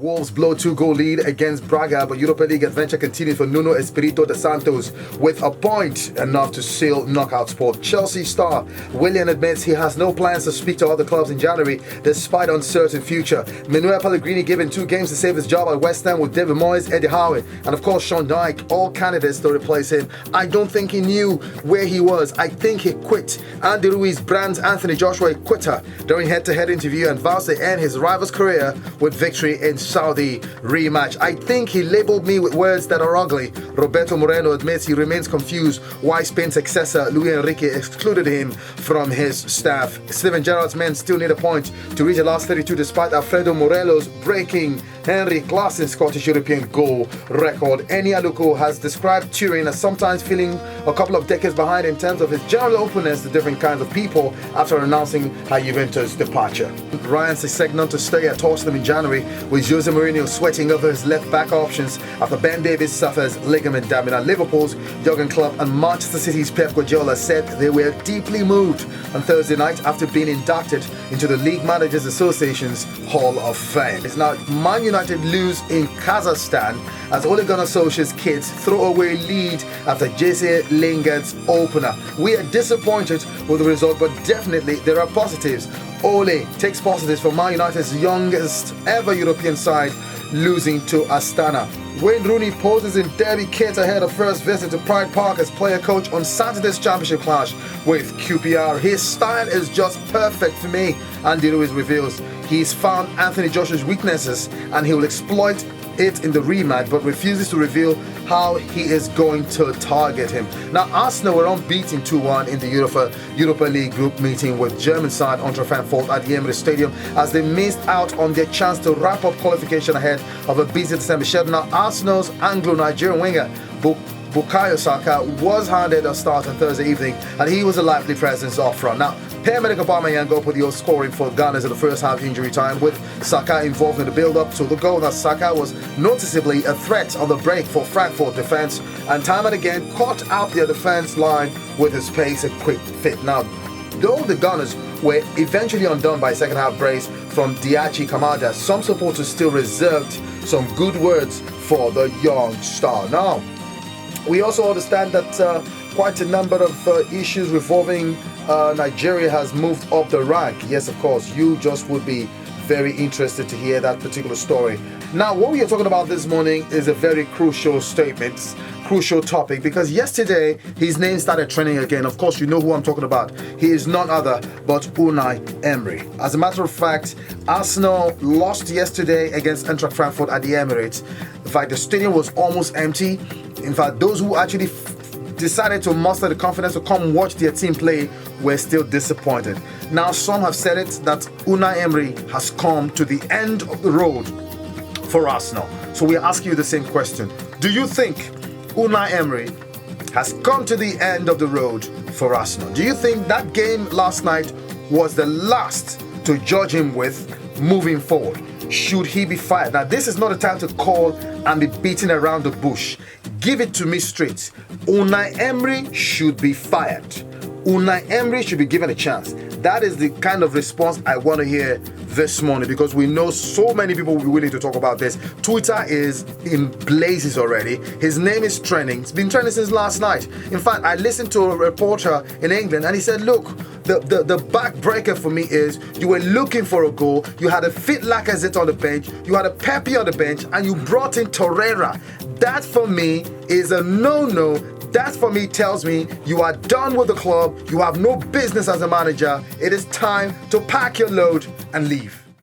Wolves blow 2-goal lead against Braga, but Europa League adventure continues for Nuno Espirito de Santos with a point enough to seal knockout spot. Chelsea star Willian admits he has no plans to speak to other clubs in January despite uncertain future. Manuel Pellegrini given 2 games to save his job at West Ham with David Moyes, Eddie Howe, and of course Sean Dyche, all candidates to replace him. I don't think he knew where he was. I think he quit. Andy Ruiz brands Anthony Joshua a quitter during head-to-head interview and vows to end his rival's career with victory in Saudi rematch. I think he labeled me with words that are ugly. Roberto Moreno admits he remains confused why Spain's successor Luis Enrique excluded him from his staff. Steven Gerrard's men still need a point to reach the last 32 despite Alfredo Morelos breaking Henry Claessen's Scottish European goal record. Eni Aluko has described Turin as sometimes feeling a couple of decades behind in terms of his general openness to different kinds of people after announcing her Juventus departure. Ryan Sessegnon to stay at Tottenham in January, with Jose Mourinho sweating over his left back options after Ben Davies suffers ligament damage. At Liverpool's Jurgen Klopp and Manchester City's Pep Guardiola said they were deeply moved on Thursday night after being inducted into the League Managers Association's Hall of Fame. It's now Man United lose in Kazakhstan as Ole Gunnar Solskjaer's kids throw away lead after Jesse Lingard's opener. We are disappointed with the result, but definitely there are positives. Ole takes positives for Man United's youngest ever European side losing to Astana. Wayne Rooney poses in derby kit ahead of first visit to Pride Park as player coach on Saturday's championship clash with QPR. His style is just perfect for me, Andy Ruiz reveals. He's found Anthony Joshua's weaknesses and he will exploit it in the rematch, but refuses to reveal how he is going to target him. Now, Arsenal were unbeaten 2-1 in the Europa League group meeting with German side Eintracht Frankfurt at the Emirates Stadium as they missed out on their chance to wrap up qualification ahead of a busy December schedule. Now, Arsenal's Anglo-Nigerian winger Bukayo Saka was handed a start on Thursday evening, and he was a lively presence up front. Now, Pierre-Emerick Aubameyang got with the scoring for Gunners in the first half injury time, with Saka involved in the build-up to the goal. Now, Saka was noticeably a threat on the break for Frankfurt defence, and time and again caught out their defence line with his pace and quick fit. Now, though the Gunners were eventually undone by a second-half brace from Diachi Kamada, some supporters still reserved some good words for the young star. Now, we also understand that quite a number of issues revolving Nigeria has moved up the rank. Yes, of course, you just would be very interested to hear that particular story. Now, what we are talking about this morning is a very crucial statement, crucial topic, because yesterday his name started trending again. Of course, you know who I'm talking about. He is none other but Unai Emery. As a matter of fact, Arsenal lost yesterday against Eintracht Frankfurt at the Emirates. In fact, the stadium was almost empty. In fact, those who actually decided to muster the confidence to come watch their team play were still disappointed. Now, some have said it that Unai Emery has come to the end of the road for Arsenal. So we ask you the same question. Do you think Unai Emery has come to the end of the road for Arsenal? Do you think that game last night was the last to judge him with moving forward? Should he be fired? Now, this is not a time to call and be beating around the bush. Give it to me straight. Unai Emery should be fired. Unai Emery should be given a chance. That is the kind of response I want to hear this morning, because we know so many people will be willing to talk about this. Twitter is in blazes already. His name is trending. It's been trending since last night. In fact, I listened to a reporter in England and he said, look, the backbreaker for me is you were looking for a goal, you had a fit Lacazette on the bench, you had a Pepe on the bench, and you brought in Torreira. That for me is a no-no. That for me tells me you are done with the club, you have no business as a manager. It is time to pack your load and leave.